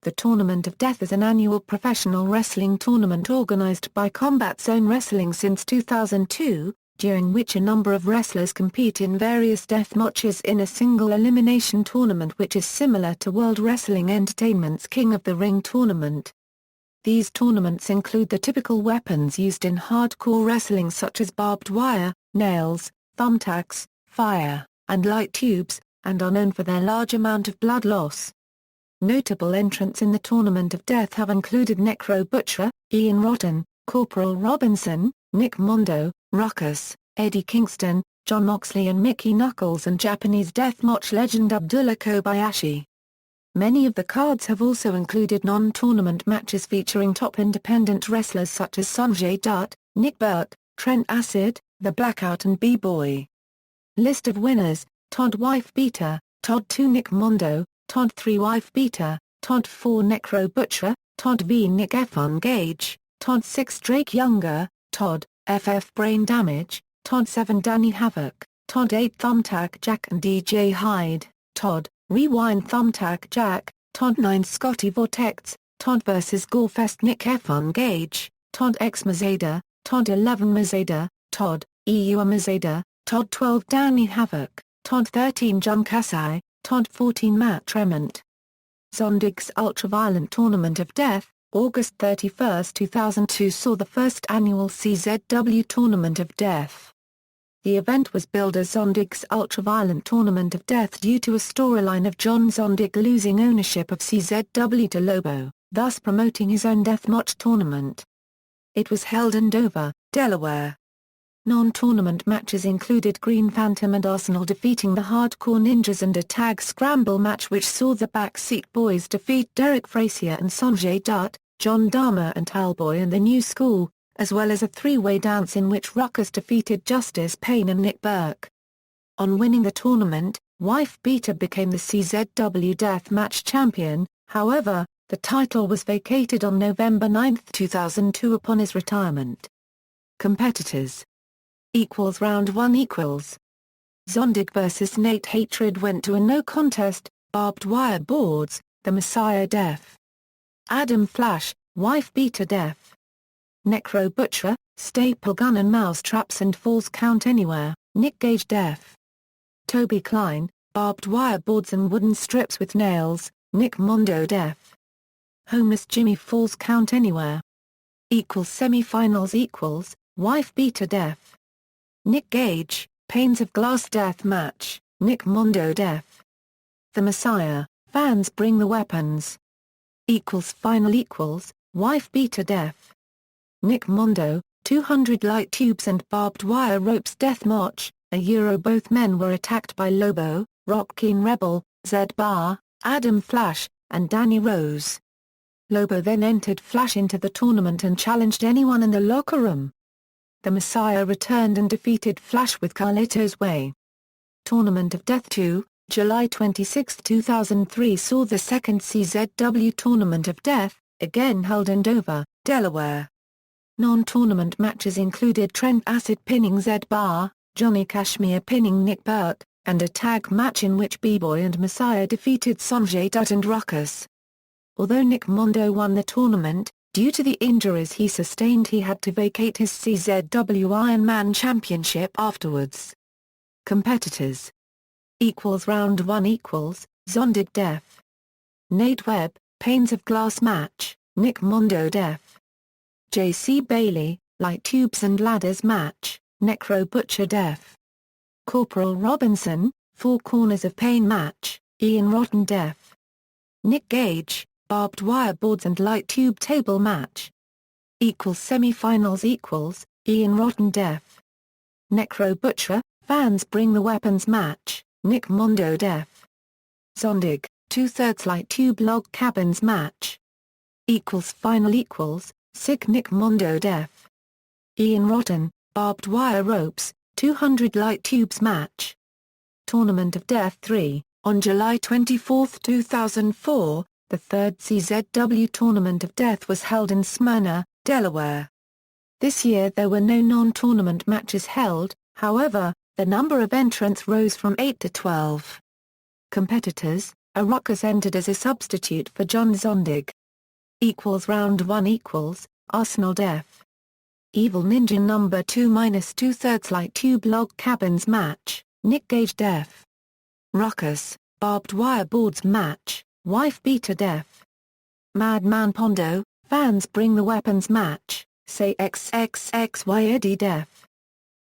The Tournament of Death is an annual professional wrestling tournament organized by Combat Zone Wrestling since 2002, during which a number of wrestlers compete in various death matches in a single-elimination tournament which is similar to World Wrestling Entertainment's King of the Ring tournament. These tournaments include the typical weapons used in hardcore wrestling such as barbed wire, nails, thumbtacks, fire, and light tubes, and are known for their large amount of blood loss. Notable entrants in the Tournament of Death have included Necro Butcher, Ian Rotten, Corporal Robinson, Nick Mondo, Ruckus, Eddie Kingston, John Moxley and Mickie Knuckles and Japanese deathmatch legend Abdullah Kobayashi. Many of the cards have also included non-tournament matches featuring top independent wrestlers such as Sonjay Dutt, Berk, Trent Acid, the Blackout and B-Boy. List of winners: Todd Wife Beater, Todd 2 Nick Mondo, Todd 3 Wife Beater, Todd 4 Necro Butcher, Todd V Nick F Ungage, Todd 6 Drake Younger, Todd FF Brain Damage, Todd 7 Danny Havoc, Todd 8 Thumbtack Jack and DJ Hyde, Todd Rewind Thumbtack Jack, Todd 9 Scotty Vortex, Todd vs Gorefest Nick F Ungage, Todd X Mazeda, Todd 11 Mazeda, Todd EU Mazeda, Todd 12 Danny Havoc, Todd 13 John Kasai, Todd 14 Matt Tremont. Zondig's Ultraviolent Tournament of Death, August 31, 2002 saw the first annual CZW Tournament of Death. The event was billed as Zondig's Ultraviolent Tournament of Death due to a storyline of John Zondig losing ownership of CZW to Lobo, thus promoting his own deathmatch tournament. It was held in Dover, Delaware. Non-tournament matches included Green Phantom and Arsenal defeating the Hardcore Ninjas and a tag scramble match which saw the Backseat Boys defeat Derek Frazier and Sonjay Dutt, John Dahmer and Talboy and the New School, as well as a three-way dance in which Ruckus defeated Justice Payne and Nick Berk. On winning the tournament, Wife Beater became the CZW Deathmatch champion, however, the title was vacated on November 9, 2002 upon his retirement. Competitors. Round 1 equals. Zondig vs Nate Hatred went to a no contest, barbed wire boards, the Messiah Death. Adam Flash, Wife Beater Death. Necro Butcher, Staple Gun and Mouse Traps and Falls Count Anywhere, Nick Gage Death. Toby Klein, Barbed Wire Boards and Wooden Strips with Nails, Nick Mondo Death. Homeless Jimmy Falls Count Anywhere. Semi-finals equals, Wife Beater Death. Nick Gage, Panes of Glass Death Match, Nick Mondo Death. The Messiah, Fans Bring the Weapons. Final equals, Wife Beater Death. Nick Mondo, 200 light tubes and barbed wire ropes deathmatch, both men were attacked by Lobo, Rockkin Rebel, Zed Bar, Adam Flash, and Danny Rose. Lobo then entered Flash into the tournament and challenged anyone in the locker room. The Messiah returned and defeated Flash with Carlito's Way. Tournament of Death 2, July 26, 2003 saw the second CZW Tournament of Death, again held in Dover, Delaware. Non-tournament matches included Trent Acid pinning Zed Bar, Johnny Kashmir pinning Nick Berk, and a tag match in which B-Boy and Messiah defeated Sonjay Dutt and Ruckus. Although Nick Mondo won the tournament, due to the injuries he sustained he had to vacate his CZW Iron Man Championship afterwards. Competitors. Round 1 equals, Zondig Death. Nate Webb, Panes of Glass Match, Nick Mondo Death. J.C. Bailey, Light Tubes and Ladders Match, Necro Butcher Death. Corporal Robinson, Four Corners of Pain Match, Ian Rotten Death. Nick Gage, Barbed Wire Boards and Light Tube Table Match. Semi-finals equals, Ian Rotten Death. Necro Butcher, Fans Bring the Weapons Match, Nick Mondo Death. Zondig, 2/3 Light Tube Log Cabins Match. Final equals, Sick Nick Mondo Death. Ian Rotten, Barbed Wire Ropes, 200 Light Tubes Match. Tournament of Death 3, on July 24, 2004, the third CZW Tournament of Death was held in Smyrna, Delaware. This year there were no non-tournament matches held, however, the number of entrants rose from 8 to 12. Competitors, A Ruckus entered as a substitute for John Zondig. Round 1 Arsenal Death. Evil Ninja number 2 -2/3 Light Tube Log Cabins match, Nick Gage Death. Ruckus, Barbed Wire Boards match, Wife Beater Death. Madman Pondo, Fans Bring the Weapons match, Say XXXY Eddie Death.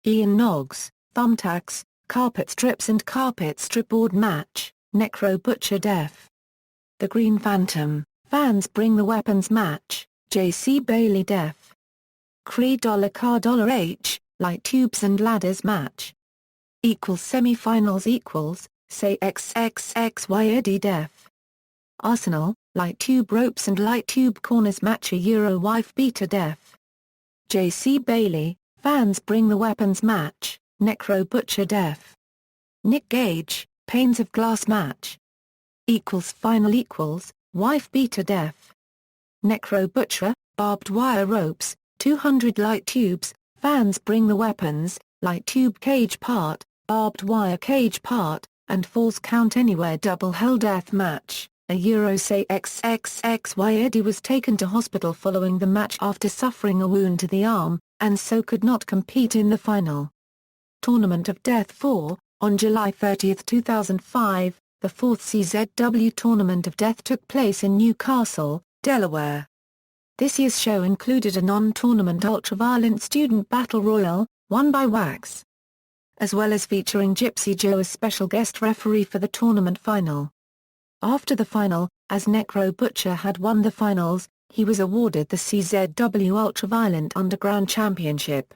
Ian Noggs, Thumbtacks, Carpet Strips and Carpet Strip Board match, Necro Butcher Death. The Green Phantom, Fans Bring the Weapons match, J.C. Bailey Death. Cree Car H, Light Tubes and Ladders match. Semi-finals Say XXXY Eddie Death. Arsenal, Light Tube Ropes and Light Tube Corners match a Wife Beater Death. J.C. Bailey, Fans Bring the Weapons match, Necro Butcher Death. Nick Gage, Panes of Glass match. Final Wife Beater Death. Necro Butcher, Barbed Wire Ropes, 200 Light Tubes, Fans Bring the Weapons, Light Tube Cage Part, Barbed Wire Cage Part, and Falls Count Anywhere Double Hell Death match. Say XXXY Eddie was taken to hospital following the match after suffering a wound to the arm, and so could not compete in the final. Tournament of Death 4, on July 30, 2005, the fourth CZW Tournament of Death took place in Newcastle, Delaware. This year's show included a non-tournament ultra-violent student battle royal, won by Wax, as well as featuring Gypsy Joe as special guest referee for the tournament final. After the final, as Necro Butcher had won the finals, he was awarded the CZW Ultraviolent Underground Championship.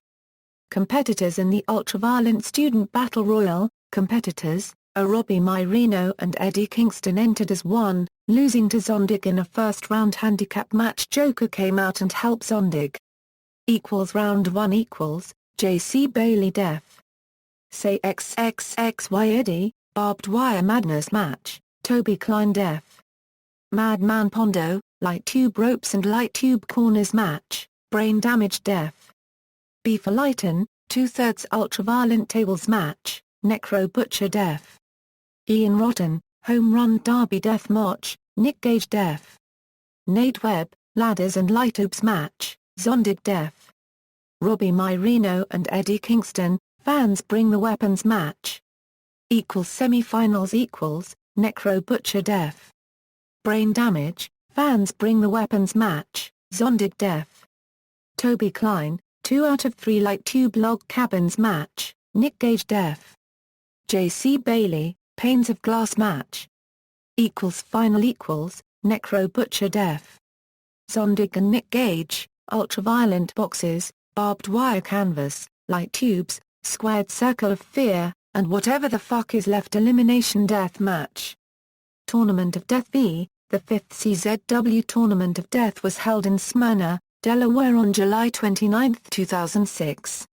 Competitors in the Ultraviolent Student Battle Royal, competitors, Robbie Myrino and Eddie Kingston entered as one, losing to Zondig in a first-round handicap match. Joker came out and helped Zondig. Round 1 J.C. Bailey Death. Say XXXY Eddie, Barbed Wire Madness match, Toby Klein Death. Madman Pondo, Light Tube Ropes and Light Tube Corners match, Brain Damage Death. Beef Lighten, 2/3 Ultraviolent Tables match, Necro Butcher Death. Ian Rotten, Home Run Derby Death match, Nick Gage Death. Nate Webb, Ladders and Light Tubes match, Zondig Death. Robbie Myrino and Eddie Kingston, Fans Bring the Weapons match. Semi-finals Necro Butcher Death. Brain Damage, Fans Bring the Weapons match, Zondig Death. Toby Klein, 2 out of 3 Light Tube Log Cabins match, Nick Gage Death. J.C. Bailey, Panes of Glass match. Final Necro Butcher Death. Zondig and Nick Gage, Ultraviolent Boxes, Barbed Wire Canvas, Light Tubes, Squared Circle of Fear, and Whatever the Fuck Is Left Elimination Death match. Tournament of Death B, the 5th CZW Tournament of Death was held in Smyrna, Delaware on July 29, 2006.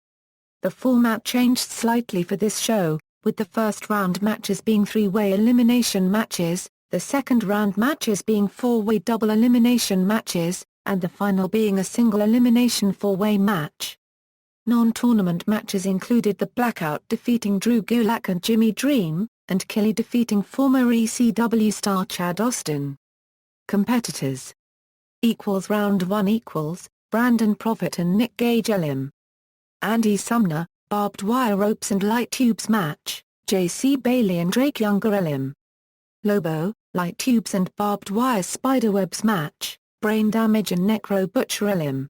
The format changed slightly for this show, with the first round matches being 3-way elimination matches, the second round matches being 4-way double elimination matches, and the final being a single elimination 4-way match. Non-tournament matches included the Blackout defeating Drew Gulak and Jimmy Dream, and Killy defeating former ECW star Chad Austin. Competitors. Round 1 Brandon Profit and Nick Gage Elim. Andy Sumner, Barbed Wire Ropes and Light Tubes match, J.C. Bailey and Drake Younger Elim. Lobo, Light Tubes and Barbed Wire Spiderwebs match, Brain Damage and Necro Butcher Elim.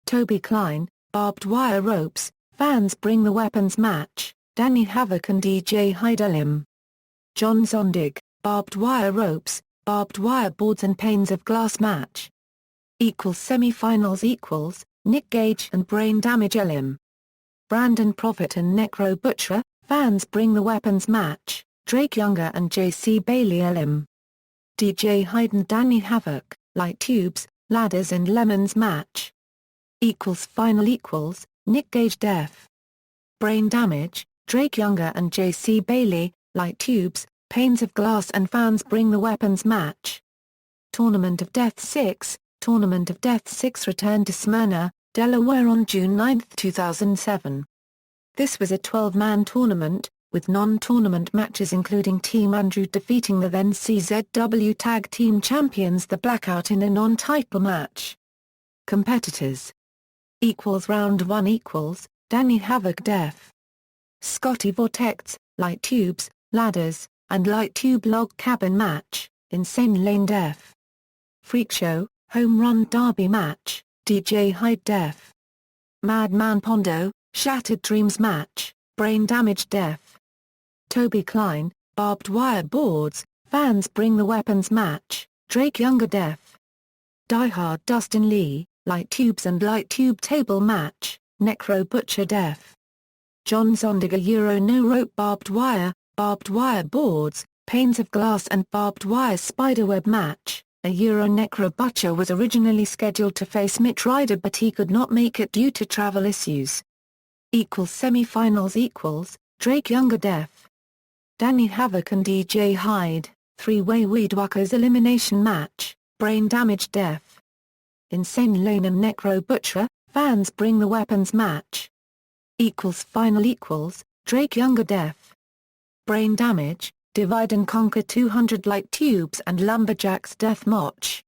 Toby Klein, Barbed Wire Ropes, Fans Bring the Weapons match, Danny Havoc and DJ Hyde Elim. John Zondig, Barbed Wire Ropes, Barbed Wire Boards and Panes of Glass match. Semi-finals Nick Gage and Brain Damage Elim. Brandon Profit and Necro Butcher, Fans Bring the Weapons match, Drake Younger and J.C. Bailey Elim. DJ Hyde and Danny Havoc, Light Tubes, Ladders and Lemons match. Final Nick Gage Death. Brain Damage, Drake Younger and J.C. Bailey, Light Tubes, Panes of Glass and Fans Bring the Weapons match. Tournament of Death 6, Tournament of Death 6 returned to Smyrna, Delaware on June 9, 2007. This was a 12-man tournament, with non-tournament matches including Team Andrew defeating the then CZW Tag Team Champions the Blackout in a non-title match. Competitors. Round 1 = Danny Havoc Death. Scotty Vortex, Light Tubes, Ladders, and Light Tube Log Cabin Match, Insane Lane Death. Freak Show, Home Run Derby Match, DJ Hyde Death. Madman Pondo, Shattered Dreams Match, Brain Damage Death. Toby Klein, Barbed Wire Boards, Fans Bring the Weapons Match, Drake Younger Death. Die Hard Dustin Lee, Light Tubes and Light Tube Table Match, Necro Butcher Death. John Zondiger No Rope Barbed Wire Boards, Panes of Glass and Barbed Wire Spiderweb Match. Necro Butcher was originally scheduled to face Mitch Ryder but he could not make it due to travel issues. Semi-finals Drake Younger Death. Danny Havoc and DJ Hyde, three-way Weedwhackers elimination match, Brain Damage Death. Insane Lane and Necro Butcher, Fans Bring the Weapons match. Final Drake Younger Death. Brain Damage, Divide and Conquer 200 Light Tubes and Lumberjacks Deathmatch.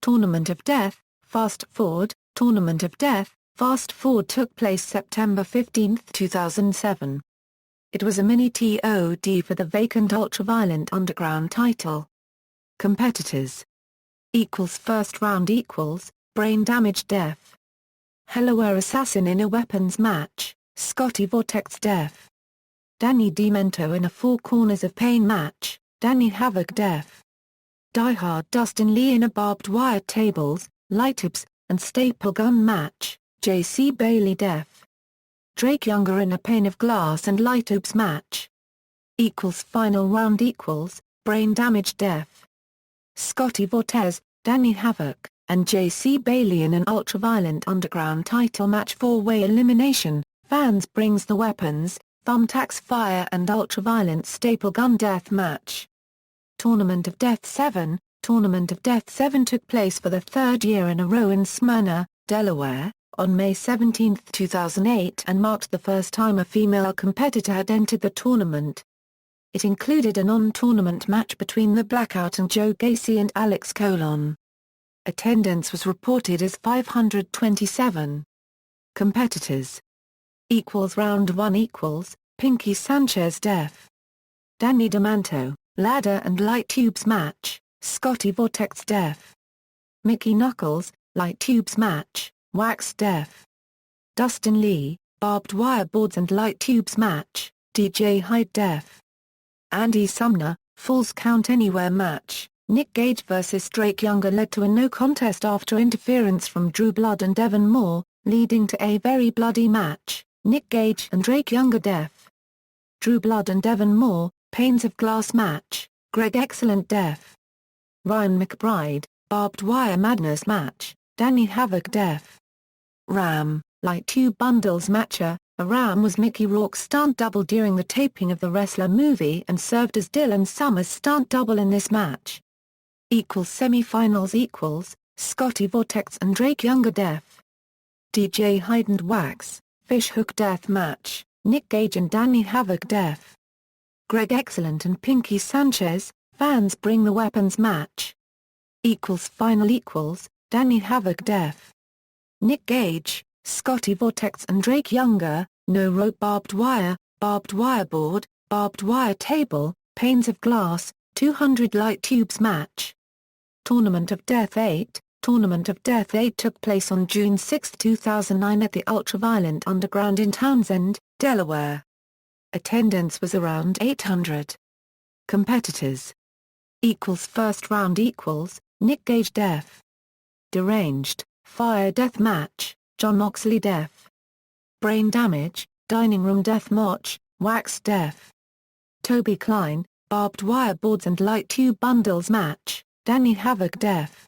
Tournament of Death, Fast Forward. Tournament of Death, Fast Forward took place September 15, 2007. It was a mini TOD for the vacant Ultraviolent Underground title. Competitors. First round Brain Damage Death. Hellaware Assassin in a Weapons Match, Scotty Vortex Death. Danny Demento in a Four Corners of Pain Match, Danny Havoc Death. Die Hard Dustin Lee in a Barbed Wire Tables, Light Tubes, and Staple Gun Match, J.C. Bailey Death. Drake Younger in a Pane of Glass and Light Tubes Match. Final round Brain Damage Death. Scotty Vortex, Danny Havoc, and J.C. Bailey in an Ultraviolent Underground title match four-way elimination, Fans Brings the Weapons, Thumbtacks Fire and Ultraviolent Staple Gun Death Match. Tournament of Death 7. Tournament of Death 7 took place for the third year in a row in Smyrna, Delaware, on May 17, 2008 and marked the first time a female competitor had entered the tournament. It included a non-tournament match between the Blackout and Joe Gacy and Alex Colon. Attendance was reported as 527. Competitors. Round 1 Pinky Sanchez Death. Danny Demento, Ladder and Light Tubes Match, Scotty Vortex Death. Mickie Knuckles, Light Tubes Match, Wax Death. Dustin Lee, Barbed Wire Boards and Light Tubes Match, DJ Hyde Death. Andy Sumner, Falls Count Anywhere Match, Nick Gage vs. Drake Younger led to a no contest after interference from Drew Blood and Devon Moore, leading to a very bloody match, Nick Gage and Drake Younger Death. Drew Blood and Devon Moore, Panes of Glass Match, Greg Excellent Death. Ryan McBride, Barbed Wire Madness Match, Danny Havoc Death. Ram, Light Tube Bundles Matcher. A Ram was Mickey Rourke's stunt double during the taping of the Wrestler movie and served as Dylan Summers' stunt double in this match. Semi-finals Scotty Vortex and Drake Younger Death. DJ Hyde and Wax, Fishhook Death Match, Nick Gage and Danny Havoc Death. Greg Excellent and Pinky Sanchez, Fans Bring the Weapons Match. Final Danny Havoc Death. Nick Gage, Scotty Vortex and Drake Younger, No Rope Barbed Wire Board, Barbed Wire Table, Panes of Glass, 200 Light Tubes Match. Tournament of Death 8. Tournament of Death 8 took place on June 6, 2009 at the Ultraviolent Underground in Townsend, Delaware. Attendance was around 800. Competitors. First round Nick Gage Death. Deranged, Fire Death Match, John Moxley Death. Brain Damage, Dining Room Death Match, Wax Death. Toby Klein, Barbed Wire Boards and Light Tube Bundles Match, Danny Havoc Death.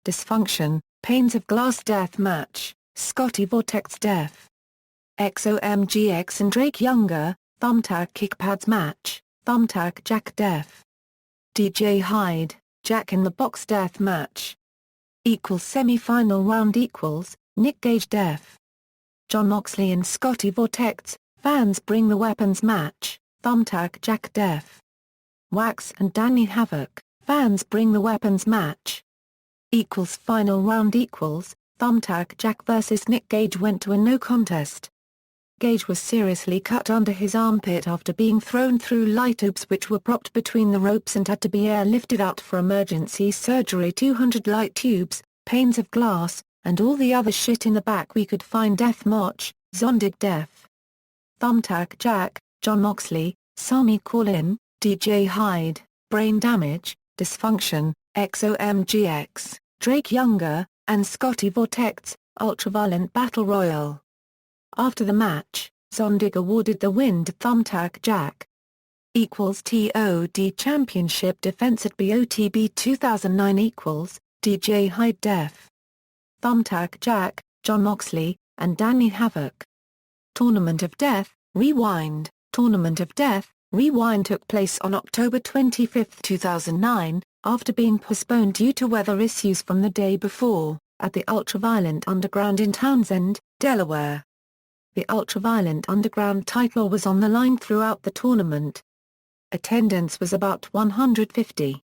Dysfunction, Panes of Glass Death Match, Scotty Vortex Death. XOMGX and Drake Younger, Thumbtack Kickpads Match, Thumbtack Jack Death. DJ Hyde, Jack in the Box Death Match. Semi-final round Nick Gage Death. John Moxley and Scotty Vortex, Fans Bring the Weapons Match, Thumbtack Jack Def. Wax and Danny Havoc, Fans Bring the Weapons match. Final round equals, Thumbtack Jack vs Nick Gage went to a no contest. Gage was seriously cut under his armpit after being thrown through light tubes which were propped between the ropes and had to be airlifted out for emergency surgery. 200 light tubes, panes of glass, and all the other shit in the back we could find. Deathmatch, Sonjay Dutt. Thumbtack Jack, Jon Moxley, Sami Callihan, DJ Hyde, Brain Damage, Dysfunction, XOMGX, Drake Younger, and Scotty Vortex, Ultraviolent Battle Royal. After the match, Sonjay awarded the win to Thumbtack Jack. TOD Championship Defense at BOTB 2009 DJ Hyde Def. Thumbtack Jack, Jon Moxley, and Danny Havoc. Tournament of Death, Rewind. Tournament of Death, Rewind took place on October 25, 2009, after being postponed due to weather issues from the day before, at the Ultraviolent Underground in Townsend, Delaware. The Ultraviolent Underground title was on the line throughout the tournament. Attendance was about 150.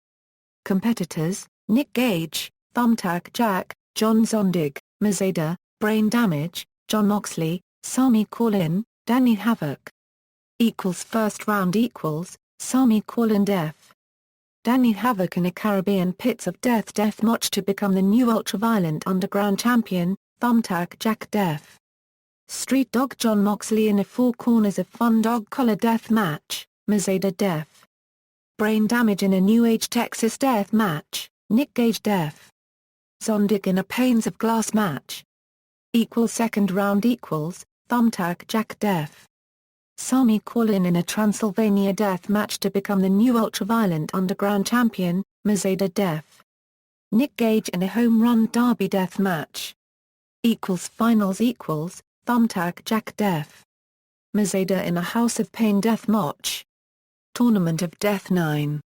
Competitors: Nick Gage, Thumbtack Jack, John Zondig, Mazeda, Brain Damage, Jon Moxley, Sami Callihan, Danny Havoc. First round equals, Sami Callihan Def. Danny Havoc in a Caribbean Pits of Death deathmatch to become the new Ultraviolent Underground champion, Thumbtack Jack Def. Street Dog Jon Moxley in a Four Corners of Fun Dog Collar Death match, Mazeda Def. Brain Damage in a New Age Texas Death match, Nick Gage Def. Zondig in a Panes of Glass match. Second round equals, Thumbtack Jack Def. Sami Callihan in a Transylvania Death match to become the new Ultraviolent Underground champion, Mazeda Def. Nick Gage in a Home Run Derby Death match. Finals equals, Thumbtack Jack Def. Mazeda in a House of Pain Death match. Tournament of Death 9.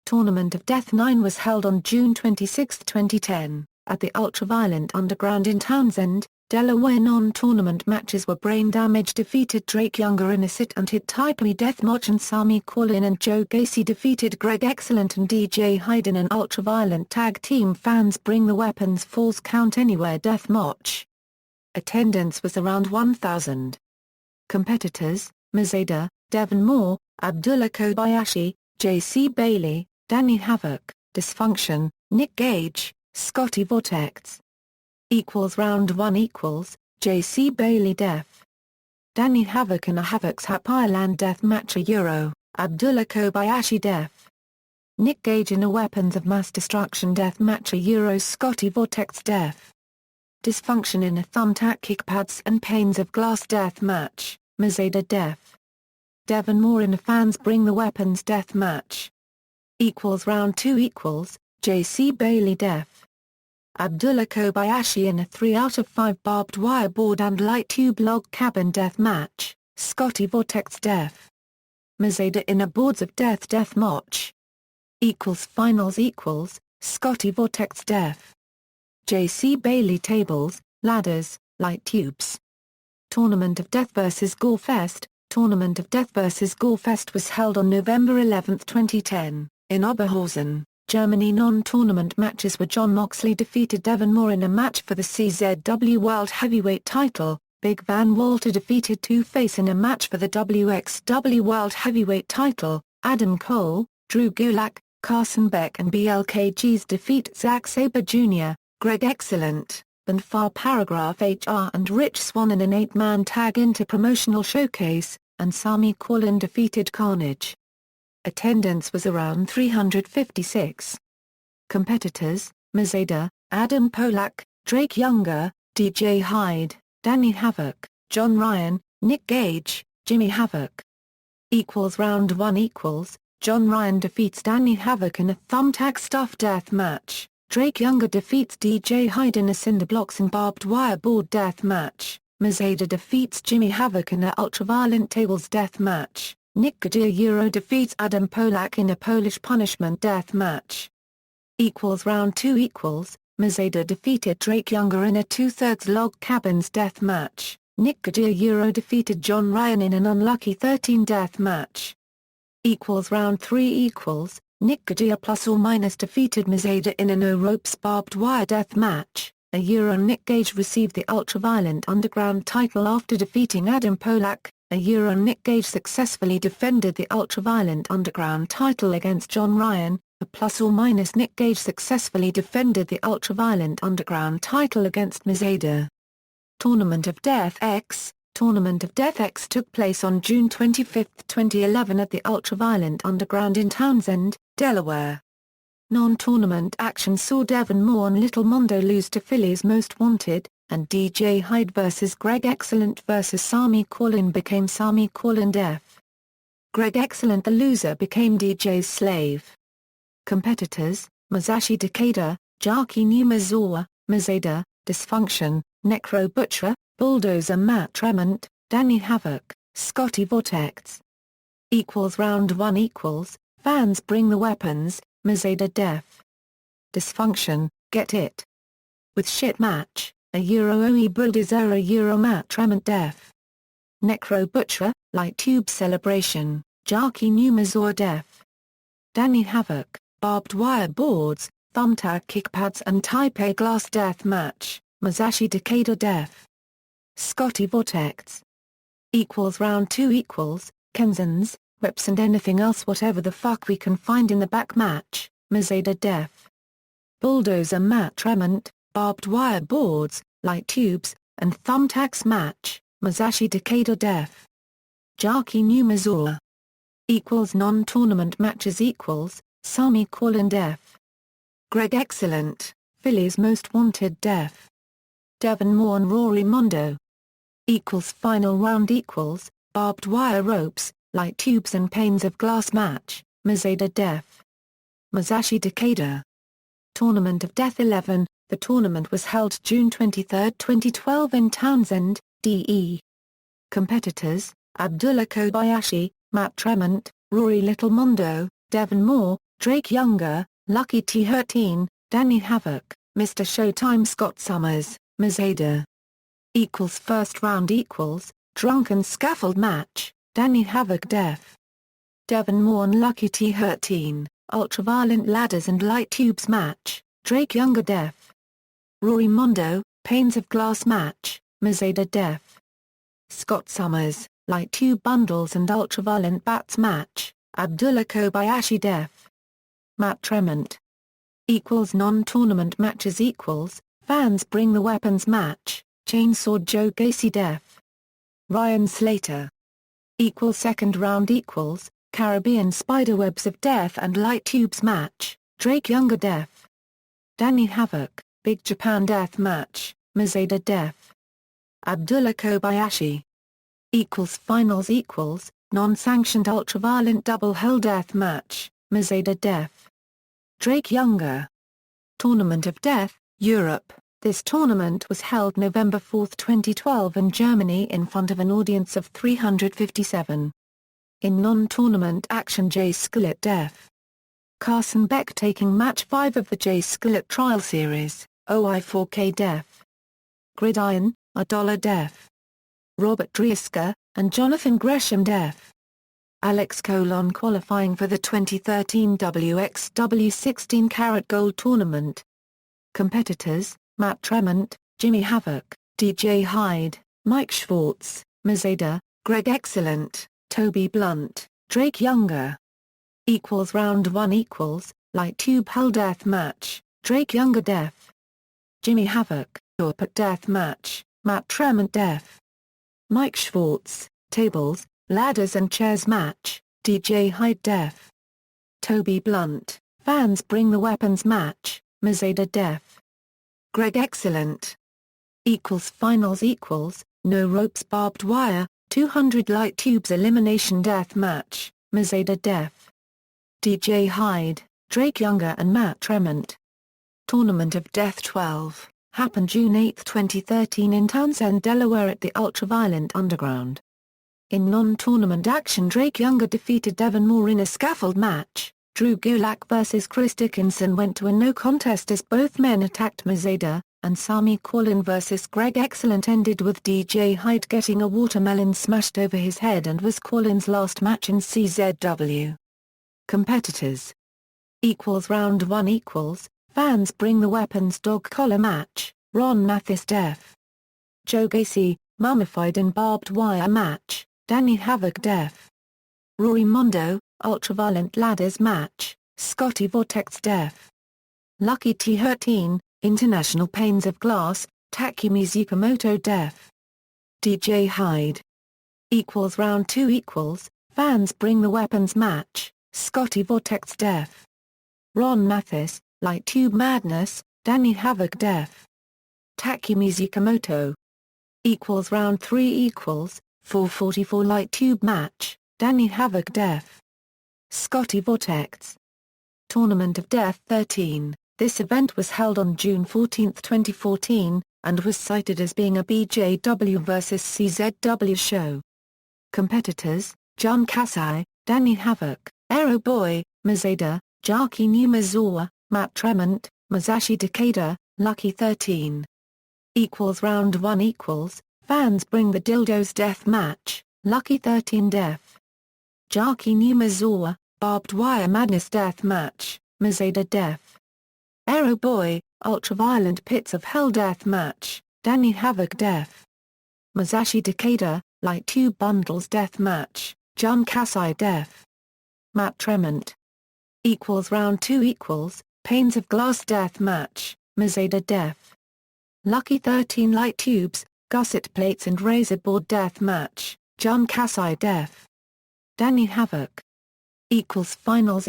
Tournament of Death 9 was held on June 26, 2010, at the Ultraviolent Underground in Townsend, Delaware. Non-tournament matches were Brain Damage defeated Drake Younger in a sit-and-hit type E deathmatch, and Sami Callihan and Joe Gacy defeated Greg Excellent and DJ Hyde in an Ultraviolent tag team Fans Bring the Weapons Falls Count Anywhere deathmatch. Attendance was around 1,000. Competitors: Mazeda, Devon Moore, Abdullah Kobayashi, J.C. Bailey, Danny Havoc, Dysfunction, Nick Gage, Scotty Vortex. Round 1 equals, J.C. Bailey Def. Danny Havoc in a Havoc's Hap Ireland Death match Abdullah Kobayashi Def. Nick Gage in a Weapons of Mass Destruction Death match Scotty Vortex Def. Dysfunction in a Thumbtack Kickpads and Panes of Glass Death match, Mazeda Def. Devon Moore in a Fans Bring the Weapons Death match. Round 2 equals, J.C. Bailey Def. Abdullah Kobayashi in a 3 out of 5 barbed wire board and light tube log cabin death match, Scotty Vortex Def. Mazeda in a Boards of Death death match. Finals equals, Scotty Vortex Def. J.C. Bailey Tables, Ladders, Light Tubes. Tournament of Death vs. Gorefest. Tournament of Death vs. Gorefest was held on November 11, 2010, in Oberhausen, Germany. Non-tournament matches were Jon Moxley defeated Devon Moore in a match for the CZW World Heavyweight title, Big Van Walter defeated Two-Face in a match for the WXW World Heavyweight title, Adam Cole, Drew Gulak, Carson Beck and BLKG's defeat Zack Sabre Jr., Greg Excellent, and Far Paragraph HR and Rich Swann in an 8-man tag inter-promotional showcase, and Sami Callihan defeated Carnage. Attendance was around 356. Competitors: Mazeda, Adam Polak, Drake Younger, DJ Hyde, Danny Havoc, John Ryan, Nick Gage, Jimmy Havoc. Round 1 equals, John Ryan defeats Danny Havoc in a Thumbtack Stuff Death match. Drake Younger defeats DJ Hyde in a Cinderblocks and Barbed Wire Board Death match. Mazeda defeats Jimmy Havoc in a Ultraviolent Tables Death match. Nick Gage defeats Adam Polak in a Polish Punishment Death match. Round 2 equals, Mazeda defeated Drake Younger in a 2/3 log cabins death match. Nick Gage defeated John Ryan in an unlucky 13 death match. Round 3 Nick Gage plus or minus defeated Mazeda in a no-ropes barbed wire death match. Nick Gage received the Ultraviolent Underground title after defeating Adam Polak. Nick Gage successfully defended the Ultraviolent Underground title against John Ryan. A plus or minus Nick Gage successfully defended the Ultraviolent Underground title against Mazeda. Tournament of Death X. Tournament of Death X took place on June 25, 2011 at the Ultraviolent Underground in Townsend, Delaware. Non-tournament action saw Devon Moore and Little Mondo lose to Philly's Most Wanted, and DJ Hyde vs Greg Excellent vs Sami Callihan became Sami Callihan Death. Greg Excellent the loser became DJ's slave. Competitors: Masashi Takeda, Jaki Numazawa, Mazeda, Dysfunction, Necro Butcher, Bulldozer Matt Tremont, Danny Havoc, Scotty Vortex. Round 1 Fans Bring the Weapons, Mazeda Death. Dysfunction, Get It. With Shit Match, Oe Bulldozer Matt Tremont Death. Necro Butcher, Light Tube Celebration, Jaki Numazawa Death. Danny Havoc, Barbed Wire Boards, Thumbtack Kickpads and Taipei Glass Death Match, Masashi Takeda Death. Scotty Vortex. Round 2 Kenzans, Whips and Anything Else Whatever the Fuck We Can Find in the Back Match, Mazeda Death. Bulldozer Matt Tremont, Barbed Wire Boards, Light Tubes, and Thumbtacks Match, Masashi Takeda Death. Jaki Numazawa. Non-tournament matches Sami Callihan Death. Greg Excellent, Philly's Most Wanted Death. Devon Moore and Rory Mondo. Final round Barbed Wire Ropes, Light Tubes and Panes of Glass Match, Mazeda Death. Masashi Takeda. Tournament of Death 11. The tournament was held June 23, 2012 in Townsend, DE. Competitors: Abdullah Kobayashi, Matt Tremont, Rory Little Mondo, Devon Moore, Drake Younger, Lucky T13, Danny Havoc, Mr. Showtime Scott Summers, Mazeda. First round Drunken Scaffold Match, Danny Havoc Death. Devon Moore and Lucky T13, Ultraviolent Ladders and Light Tubes Match, Drake Younger Death. Rory Mondo, Panes of Glass Match, Mazeda Death. Scott Summers, Light Tube Bundles and Ultraviolent Bats Match, Abdullah Kobayashi Death. Matt Tremont. Non-tournament matches Fans Bring the Weapons Match, Chainsaw Joe Gacy Death. Ryan Slater. Second round Caribbean Spiderwebs of Death and Light Tubes Match, Drake Younger Death. Danny Havoc, Big Japan Death Match, Mazeda Death. Abdullah Kobayashi. Finals Non-sanctioned Ultraviolent Double Hell Death Match, Mazeda Death. Drake Younger. Tournament of Death, Europe. This tournament was held November 4, 2012 in Germany in front of an audience of 357. In non-tournament action Jay Skillet Death. Carson Beck taking match 5 of the Jay Skillet Trial Series, OI4K Death. Gridiron, Adola Death. Robert Drieska, and Jonathan Gresham Death. Alex Colon qualifying for the 2013 WXW 16 Karat Gold Tournament. Competitors: Matt Tremont, Jimmy Havoc, DJ Hyde, Mike Schwartz, Mazeda, Greg Excellent, Toby Blunt, Drake Younger. Round 1 Light Tube Hell Death Match, Drake Younger Death. Jimmy Havoc, Put Death Match, Matt Tremont Death. Mike Schwartz, Tables, Ladders and Chairs Match, DJ Hyde Death. Toby Blunt, Fans Bring the Weapons Match, Mazeda Death. Greg Excellent. Finals No Ropes Barbed Wire, 200 Light Tubes Elimination Death Match, Mazeda Death. DJ Hyde, Drake Younger and Matt Tremont. Tournament of Death 12, happened June 8, 2013 in Townsend, Delaware at the Ultraviolent Underground. In non-tournament action Drake Younger defeated Devon Moore in a scaffold match. Drew Gulak vs Chris Dickinson went to a no contest as both men attacked Mazeda, and Sami Callihan vs Greg Excellent ended with DJ Hyde getting a watermelon smashed over his head and was Callihan's last match in CZW. Competitors. Round 1 Fans Bring the Weapons Dog Collar Match, Ron Mathis Def. Joe Gacy, Mummified and Barbed Wire Match, Danny Havoc Def. Rory Mondo, Ultraviolent Ladders Match, Scotty Vortex Def. Lucky T13, International Panes of Glass, Takumi Zukamoto Def. DJ Hyde. Round 2 Fans Bring the Weapons Match, Scotty Vortex Def. Ron Mathis, Light Tube Madness, Danny Havoc Def. Takumi Zukamoto. Round 3 444 Light Tube Match, Danny Havoc Def. Scotty Vortex. Tournament of Death 13. This event was held on June 14, 2014, and was cited as being a BJW vs CZW show. Competitors: John Kasai, Danny Havoc, Aero Boy, Mazeda, Jaki Numazawa, Matt Tremont, Masashi Takeda, Lucky 13. Round 1 Fans Bring the Dildos Death Match, Lucky 13 Def. Jaki Numazawa, Barbed Wire Madness Death Match, Mazeda Def. Aero Boy, Ultraviolent Pits of Hell Death Match, Danny Havoc Def. Masashi Takeda, Light Tube Bundles Death Match, John Kasai Def. Matt Tremont. Round 2 Panes of Glass Death Match, Mazeda Def. Lucky 13 Light Tubes, Gusset Plates and Razor Board Death Match, John Kasai Def. Danny Havoc. Finals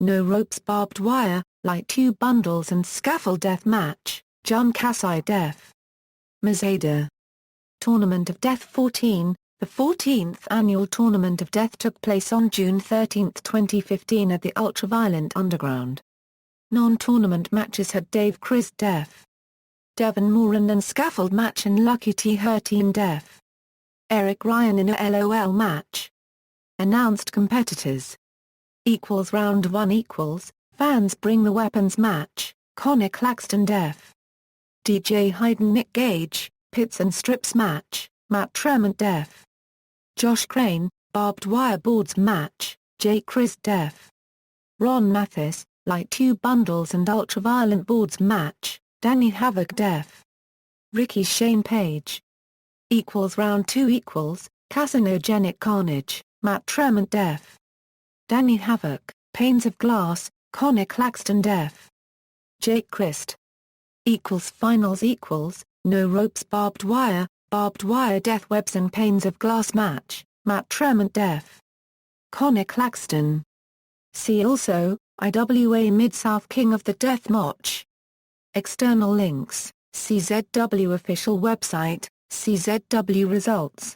No Ropes Barbed Wire, Light Tube Bundles and Scaffold Death Match, John Kasai Def. Mazeda. Tournament of Death 14. The 14th annual Tournament of Death took place on June 13, 2015 at the Ultraviolent Underground. Non-tournament matches had Dave Chris Def. Devon Moran and Scaffold Match and Lucky T13 Def. Eric Ryan in a LOL match. Announced competitors. Round 1 Fans Bring the Weapons Match, Connor Claxton Def. DJ Hyde and Nick Gage, Pits and Strips Match, Matt Tremont Def. Josh Crane, Barbed Wire Boards Match, J. Chris Def. Ron Mathis, Light Tube Bundles and Ultraviolent Boards Match, Danny Havoc Def. Ricky Shane Page. Round 2 Carcinogenic Carnage, Matt Tremont Def. Danny Havoc, Panes of Glass, Connor Claxton Def. Jake Christ. Finals No Ropes Barbed Wire Death Webs and Panes of Glass Match, Matt Tremont Def. Connor Claxton. See also, IWA Mid-South King of the Deathmatch. External links, CZW official website, CZW results.